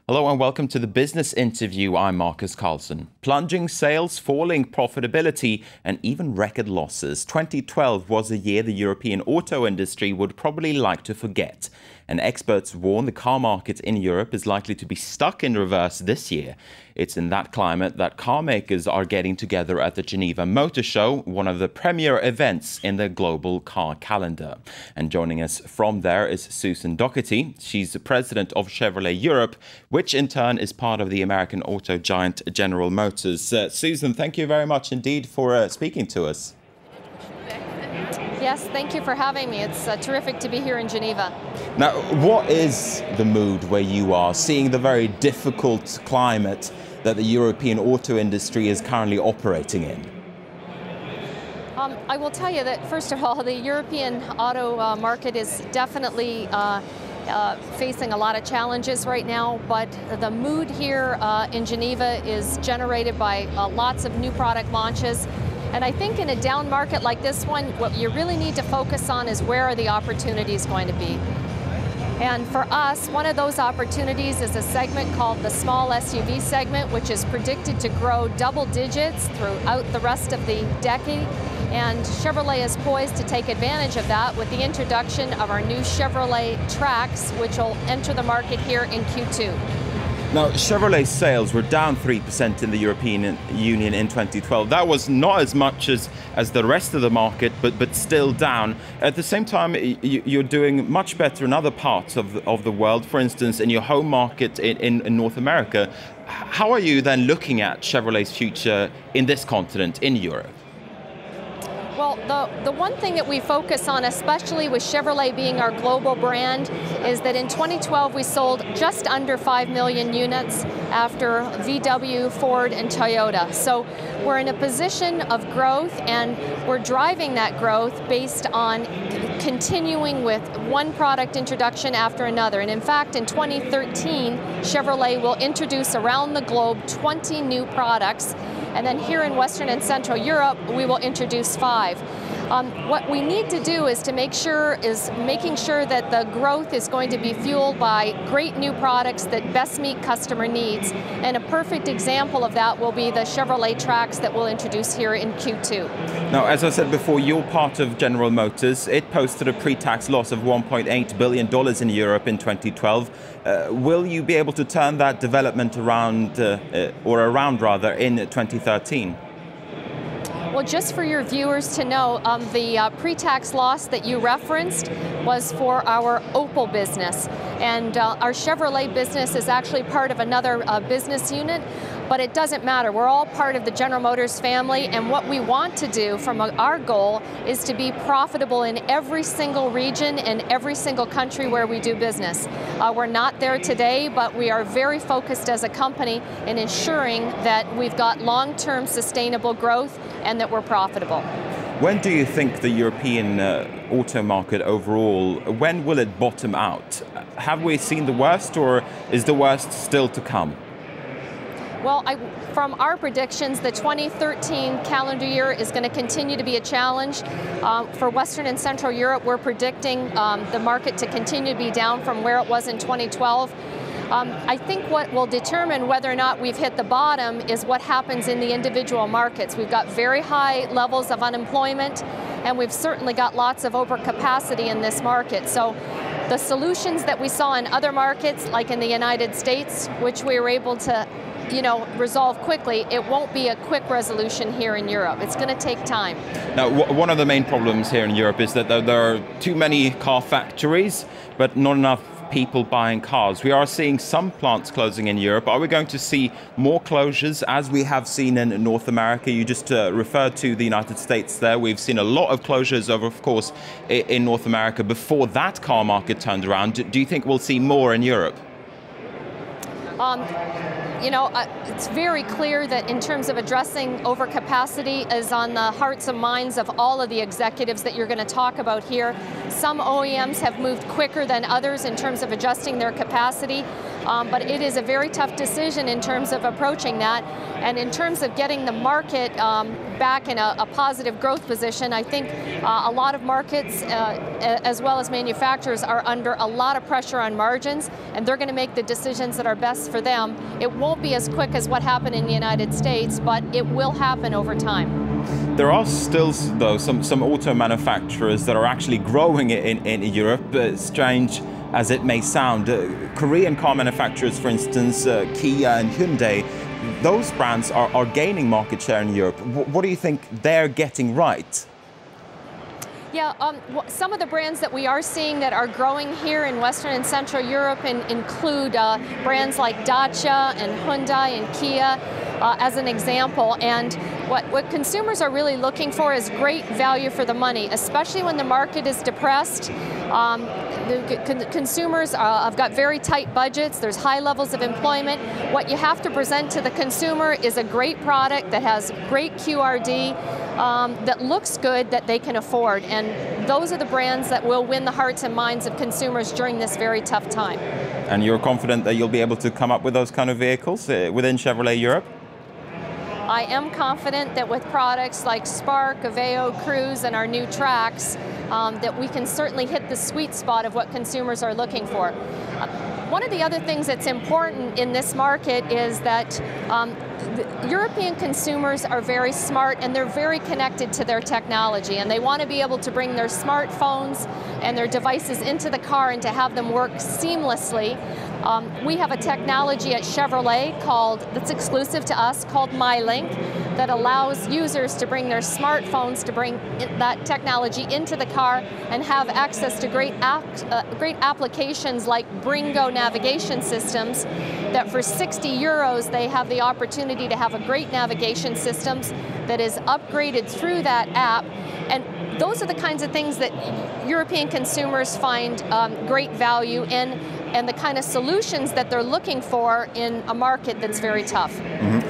Hello and welcome to the business interview. I'm Markus Karlsson. Plunging sales, falling profitability and even record losses. 2012 was a year the European auto industry would probably like to forget. And experts warn the car market in Europe is likely to be stuck in reverse this year. It's in that climate that car makers are getting together at the Geneva Motor Show, one of the premier events in the global car calendar. And joining us from there is Susan Docherty. She's the president of Chevrolet Europe, which in turn is part of the American auto giant General Motors. Susan, thank you very much indeed for speaking to us. Yes, thank you for having me. It's terrific to be here in Geneva. Now, what is the mood where you are, seeing the very difficult climate that the European auto industry is currently operating in? I will tell you that, first of all, the European auto market is definitely facing a lot of challenges right now, but the mood here in Geneva is generated by lots of new product launches. And I think in a down market like this one, what you really need to focus on is where are the opportunities going to be. And for us, one of those opportunities is a segment called the small SUV segment, which is predicted to grow double digits throughout the rest of the decade. And Chevrolet is poised to take advantage of that with the introduction of our new Chevrolet Trax, which will enter the market here in Q2. Now, Chevrolet's sales were down 3% in the European Union in 2012. That was not as much as the rest of the market, but still down. At the same time, you're doing much better in other parts of the world, for instance, in your home market in North America. How are you then looking at Chevrolet's future in this continent, in Europe? Well, the one thing that we focus on, especially with Chevrolet being our global brand, is that in 2012 we sold just under 5 million units after VW, Ford, and Toyota. So we're in a position of growth, and we're driving that growth based on continuing with one product introduction after another. And in fact, in 2013, Chevrolet will introduce around the globe 20 new products. And then here in Western and Central Europe, we will introduce 5. What we need to do is making sure that the growth is going to be fueled by great new products that best meet customer needs. And a perfect example of that will be the Chevrolet Trax that we'll introduce here in Q2. Now, as I said before, you're part of General Motors. It posted a pre-tax loss of $1.8 billion in Europe in 2012. Will you be able to turn that development around, in 2013? Well, just for your viewers to know, the pre-tax loss that you referenced was for our Opel business. And our Chevrolet business is actually part of another business unit, but it doesn't matter. We're all part of the General Motors family, and what we want to do from our goal is to be profitable in every single region and every single country where we do business. We're not there today, but we are very focused as a company in ensuring that we've got long-term sustainable growth and that we're profitable. When do you think the European auto market overall, when will it bottom out? Have we seen the worst, or is the worst still to come? Well, from our predictions, the 2013 calendar year is going to continue to be a challenge. For Western and Central Europe, we're predicting the market to continue to be down from where it was in 2012. I think what will determine whether or not we've hit the bottom is what happens in the individual markets. We've got very high levels of unemployment, and we've certainly got lots of overcapacity in this market. So the solutions that we saw in other markets, like in the United States, which we were able to resolve quickly, it won't be a quick resolution here in Europe. It's going to take time. Now, one of the main problems here in Europe is that there are too many car factories, but not enough people buying cars. We are seeing some plants closing in Europe. Are we going to see more closures as we have seen in North America? You just referred to the United States there. We've seen a lot of closures of course, in North America before that car market turned around. Do you think we'll see more in Europe? It's very clear that in terms of addressing overcapacity is on the hearts and minds of all of the executives that you're going to talk about here. Some OEMs have moved quicker than others in terms of adjusting their capacity. but it is a very tough decision in terms of approaching that. And in terms of getting the market back in a positive growth position, I think a lot of markets, as well as manufacturers, are under a lot of pressure on margins, and they're going to make the decisions that are best for them. It won't be as quick as what happened in the United States, but it will happen over time. There are still, though, some auto manufacturers that are actually growing in Europe, strange as it may sound. Korean car manufacturers, for instance, Kia and Hyundai, those brands are gaining market share in Europe. What do you think they're getting right? Yeah, some of the brands that we are seeing that are growing here in Western and Central Europe include brands like Dacia and Hyundai and Kia, as an example. And what consumers are really looking for is great value for the money, especially when the market is depressed. The consumers have got very tight budgets. There's high levels of employment. What you have to present to the consumer is a great product that has great QRD, that looks good, that they can afford. And those are the brands that will win the hearts and minds of consumers during this very tough time. And you're confident that you'll be able to come up with those kind of vehicles within Chevrolet Europe? I am confident that with products like Spark, Aveo, Cruise, and our new Trax, that we can certainly hit the sweet spot of what consumers are looking for. One of the other things that's important in this market is that European consumers are very smart, and they're very connected to their technology, and they want to be able to bring their smartphones and their devices into the car and to have them work seamlessly. We have a technology at Chevrolet that's exclusive to us, called MyLink, that allows users to bring their smartphones, to bring that technology into the car and have access to great applications like Bringo navigation systems, that for 60 euros they have the opportunity to have a great navigation system that is upgraded through that app. And those are the kinds of things that European consumers find great value in, and the kind of solutions that they're looking for in a market that's very tough. Mm-hmm.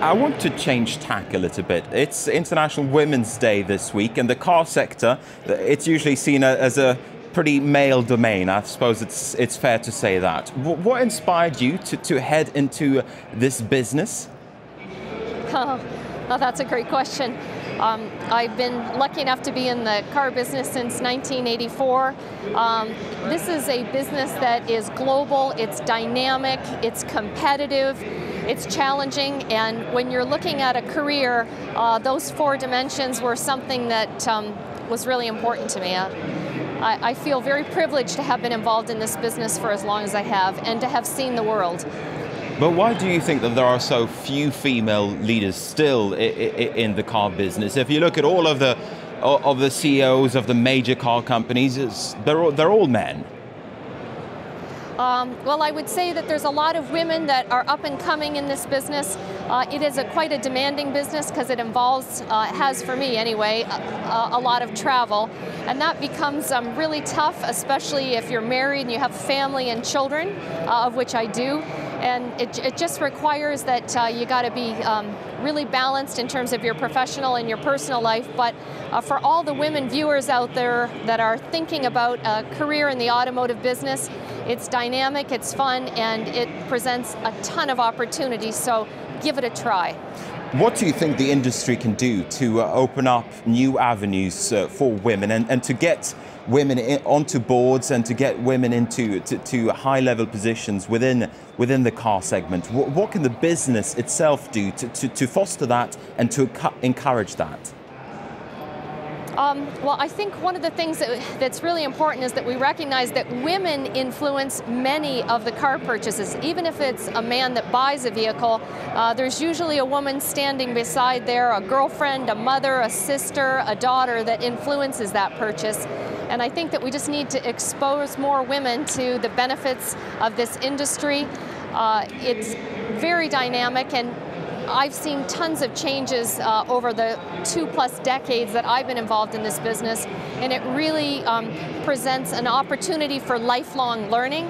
I want to change tack a little bit. It's International Women's Day this week, and the car sector, it's usually seen as a pretty male domain. I suppose it's fair to say that. What inspired you to head into this business? Oh, that's a great question. I've been lucky enough to be in the car business since 1984. This is a business that is global, it's dynamic, it's competitive, it's challenging, and when you're looking at a career, those four dimensions were something that was really important to me. I feel very privileged to have been involved in this business for as long as I have, and to have seen the world. But why do you think that there are so few female leaders still in the car business? If you look at all of the CEOs of the major car companies, they're all men. Well, I would say that there's a lot of women that are up and coming in this business. It is quite a demanding business because it involves, has for me anyway, a lot of travel. And that becomes really tough, especially if you're married and you have family and children, of which I do. And it just requires that you got to be really balanced in terms of your professional and your personal life. But for all the women viewers out there that are thinking about a career in the automotive business, it's dynamic, it's fun, and it presents a ton of opportunities, so give it a try. What do you think the industry can do to open up new avenues for women and to get women onto boards and to get women into high-level positions within the car segment? What can the business itself do to foster that and to encourage that? Well, I think one of the things that's really important is that we recognize that women influence many of the car purchases. Even if it's a man that buys a vehicle, there's usually a woman standing beside there, a girlfriend, a mother, a sister, a daughter that influences that purchase. And I think that we just need to expose more women to the benefits of this industry. It's very dynamic, and I've seen tons of changes over the 2+ decades that I've been involved in this business, and it really presents an opportunity for lifelong learning.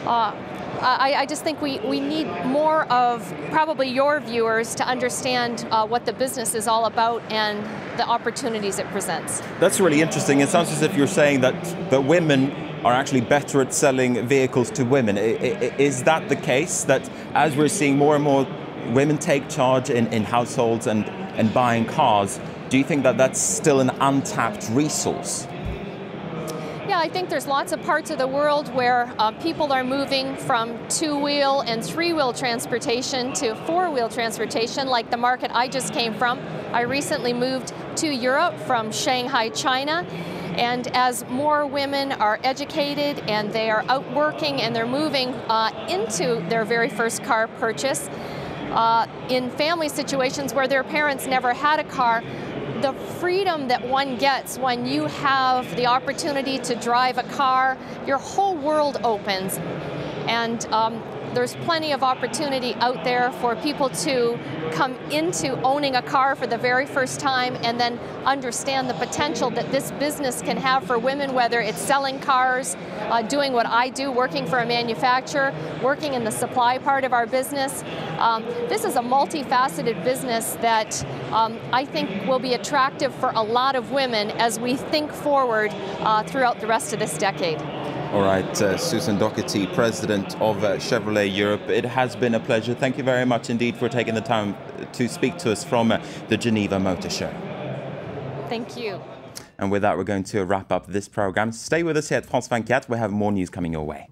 I just think we need more of probably your viewers to understand what the business is all about and the opportunities it presents. That's really interesting. It sounds as if you're saying that women are actually better at selling vehicles to women. Is that the case, that as we're seeing more and more women take charge in households and buying cars, do you think that that's still an untapped resource? Yeah, I think there's lots of parts of the world where people are moving from two-wheel and three-wheel transportation to four-wheel transportation, like the market I just came from. I recently moved to Europe from Shanghai, China. And as more women are educated and they are out working and they're moving into their very first car purchase, in family situations where their parents never had a car, the freedom that one gets when you have the opportunity to drive a car, your whole world opens. And there's plenty of opportunity out there for people to come into owning a car for the very first time and then understand the potential that this business can have for women, whether it's selling cars, doing what I do, working for a manufacturer, working in the supply part of our business. This is a multifaceted business that I think will be attractive for a lot of women as we think forward throughout the rest of this decade. All right, Susan Docherty, President of Chevrolet Europe. It has been a pleasure. Thank you very much indeed for taking the time to speak to us from the Geneva Motor Show. Thank you. And with that, we're going to wrap up this program. Stay with us here at France 24. We have more news coming your way.